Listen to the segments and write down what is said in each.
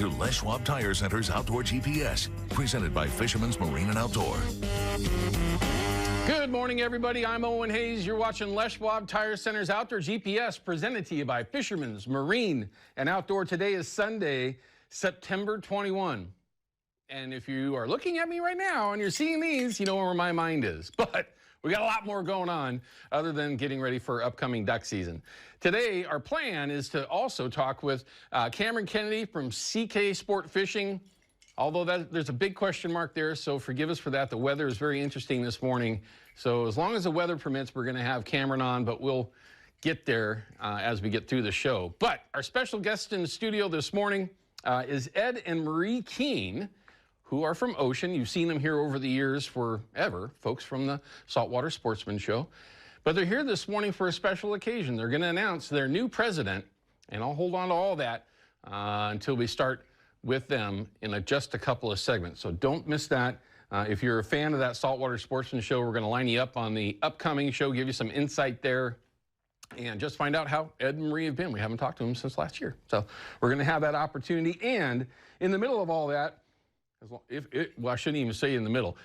to Les Schwab Tire Center's Outdoor GPS, presented by Fisherman's Marine and Outdoor. Good morning, everybody. I'm Owen Hayes. You're watching Les Schwab Tire Center's Outdoor GPS, presented to you by Fisherman's Marine and Outdoor. Today is Sunday, September 21. And if you are looking at me right now and you're seeing these, you know where my mind is. But we got a lot more going on other than getting ready for upcoming duck season. Today, our plan is to also talk with Cameron Kennedy from CK Sport Fishing. Although there's a big question mark there, so forgive us for that. The weather is very interesting this morning. So as long as the weather permits, we're going to have Cameron on, but we'll get there as we get through the show. But our special guest in the studio this morning is Ed and Marie Keene, who are from Ocean. You've seen them here over the years forever, folks from the Saltwater Sportsman Show. But they're here this morning for a special occasion. They're going to announce their new president, and I'll hold on to all that until we start with them in just a couple of segments. So don't miss that. If you're a fan of that Saltwater Sportsman Show, we're going to line you up on the upcoming show, give you some insight there, and just find out how Ed and Marie have been. We haven't talked to them since last year. So we're going to have that opportunity. And in the middle of all that, well, I shouldn't even say in the middle.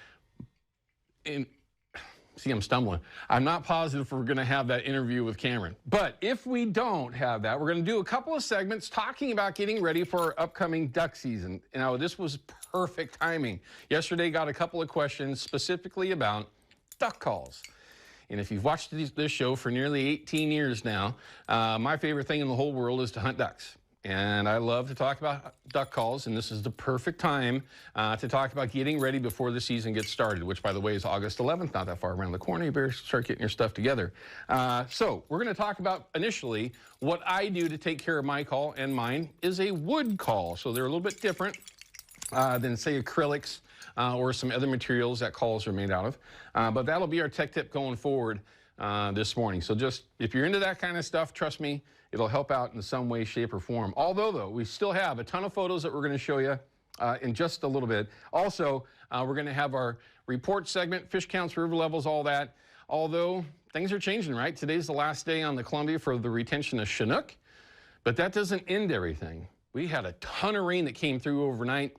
See, I'm stumbling. I'm not positive if we're going to have that interview with Cameron. But if we don't have that, we're going to do a couple of segments talking about getting ready for our upcoming duck season. Now, this was perfect timing. Yesterday, got a couple of questions specifically about duck calls. And if you've watched this show for nearly 18 years now, my favorite thing in the whole world is to hunt ducks. And I love to talk about duck calls, and this is the perfect time to talk about getting ready before the season gets started, which, by the way, is August 11th, not that far around the corner. You better start getting your stuff together. So we're going to talk about, initially, what I do to take care of my call, and mine is a wood call. So they're a little bit different than, say, acrylics or some other materials that calls are made out of. But that'll be our tech tip going forward this morning. So just, if you're into that kind of stuff, trust me, it'll help out in some way, shape, or form. Although, though, we still have a ton of photos that we're going to show you in just a little bit. Also, we're going to have our report segment, fish counts, river levels, all that. Although, things are changing, right? Today's the last day on the Columbia for the retention of Chinook. But that doesn't end everything. We had a ton of rain that came through overnight.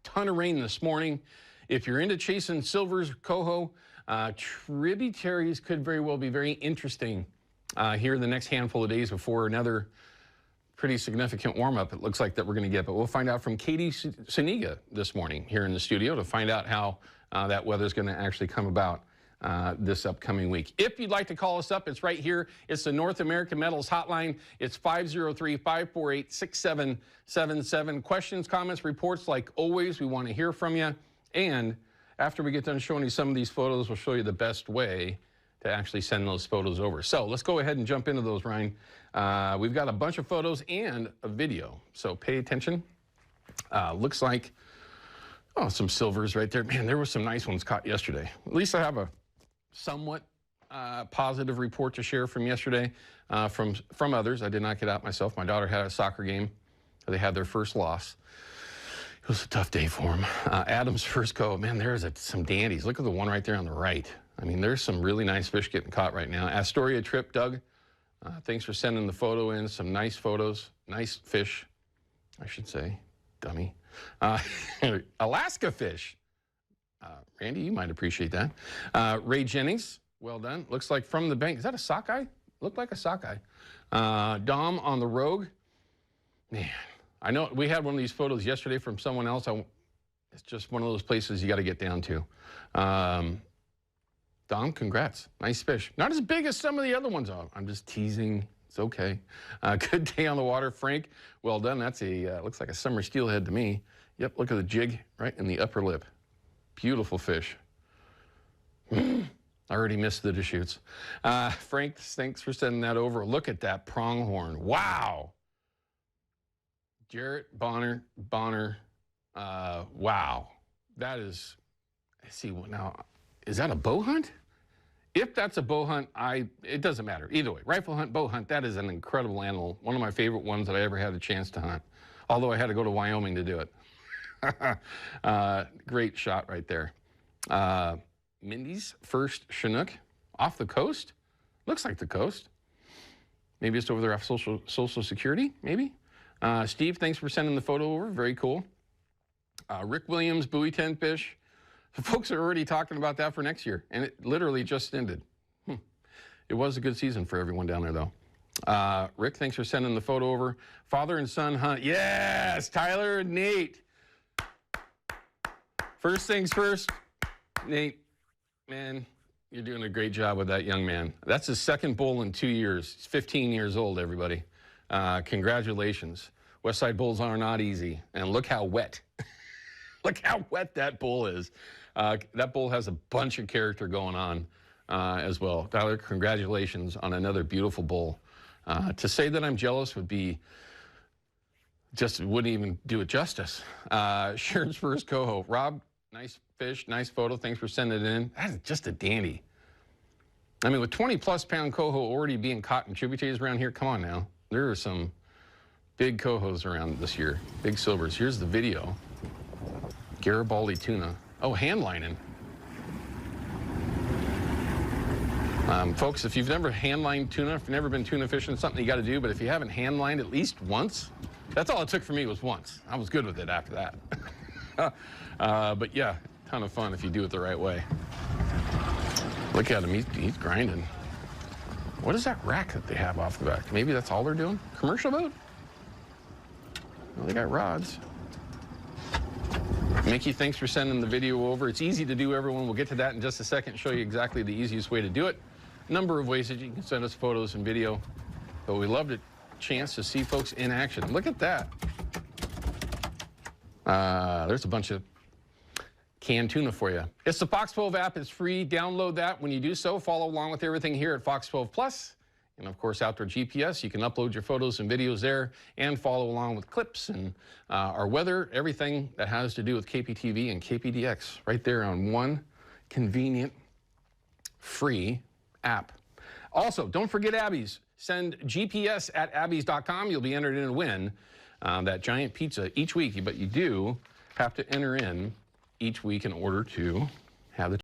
Ton of rain this morning. If you're into chasing silvers, coho, tributaries could very well be very interesting here in the next handful of days before another pretty significant warm-up it looks like that we're going to get. But we'll find out from Katie Suniga this morning here in the studio to find out how that weather is going to actually come about this upcoming week. If you'd like to call us up, it's right here. It's the North American Metals Hotline. It's 503-548-6777. Questions, comments, reports, like always, we want to hear from you. And after we get done showing you some of these photos, we'll show you the best way to actually send those photos over. So let's go ahead and jump into those, Ryan. We've got a bunch of photos and a video, so pay attention. Looks like, some silvers right there. Man, there were some nice ones caught yesterday. At least I have a somewhat positive report to share from yesterday from others. I did not get out myself. My daughter had a soccer game. They had their first loss. It was a tough day for them. Adam's first go. Man, there's some dandies. Look at the one right there on the right. I mean, there's some really nice fish getting caught right now. Astoria Trip, Doug, thanks for sending the photo in. Some nice photos, nice fish, I should say, dummy. Alaska fish. Randy, you might appreciate that. Ray Jennings, well done. Looks like from the bank. Is that a sockeye? Looked like a sockeye. Dom on the Rogue. Man, I know we had one of these photos yesterday from someone else. It's just one of those places you got to get down to. Dom, congrats. Nice fish. Not as big as some of the other ones. I'm just teasing. It's okay. Good day on the water. Frank, well done. That's looks like a summer steelhead to me. Yep, look at the jig right in the upper lip. Beautiful fish. I already missed the Deschutes. Frank, thanks for sending that over. Look at that pronghorn. Wow. Jarrett Bonner. Wow. That is, let's see, now, is that a bow hunt? If that's a bow hunt, it doesn't matter. Either way, rifle hunt, bow hunt, that is an incredible animal. One of my favorite ones that I ever had a chance to hunt. Although I had to go to Wyoming to do it. Great shot right there. Mindy's first Chinook off the coast. Looks like the coast. Maybe it's over there off Social Security, maybe. Steve, thanks for sending the photo over. Very cool. Rick Williams, buoy 10 fish. The folks are already talking about that for next year, and it literally just ended. It was a good season for everyone down there, though. Rick, thanks for sending the photo over. Father and son hunt. Yes, Tyler and Nate. First things first, Nate, man, you're doing a great job with that young man. That's his second bull in 2 years. He's 15 years old, everybody. Congratulations. Westside bulls are not easy. And look how wet. Look how wet that bull is. That bull has a bunch of character going on as well. Tyler, congratulations on another beautiful bull. To say that I'm jealous would be, just wouldn't even do it justice. Sharon's first coho. Rob, nice fish, nice photo. Thanks for sending it in. That is just a dandy. I mean, with 20-plus pound coho already being caught in tributaries around here, come on now. There are some big cohos around this year, big silvers. Here's the video. Garibaldi tuna. Oh, hand lining. Folks, if you've never hand lined tuna, if you've never been tuna fishing, it's something you got to do. But if you haven't hand lined at least once, that's all it took for me was once. I was good with it after that. But yeah, ton of fun if you do it the right way. Look at him, he's grinding. What is that rack that they have off the back? Maybe that's all they're doing? Commercial boat? Well, they got rods. Mickey, thanks for sending the video over. It's easy to do, everyone. We'll get to that in just a second, show you exactly the easiest way to do it. Number of ways that you can send us photos and video. But we loved a chance to see folks in action. Look at that. There's a bunch of canned tuna for you. It's the Fox 12 app. It's free. Download that. When you do so, follow along with everything here at Fox 12 Plus. And, of course, Outdoor GPS. You can upload your photos and videos there and follow along with clips and our weather, everything that has to do with KPTV and KPDX right there on one convenient, free app. Also, don't forget Abby's. Send GPS at abby's.com. You'll be entered in to win that giant pizza each week. But you do have to enter in each week in order to have the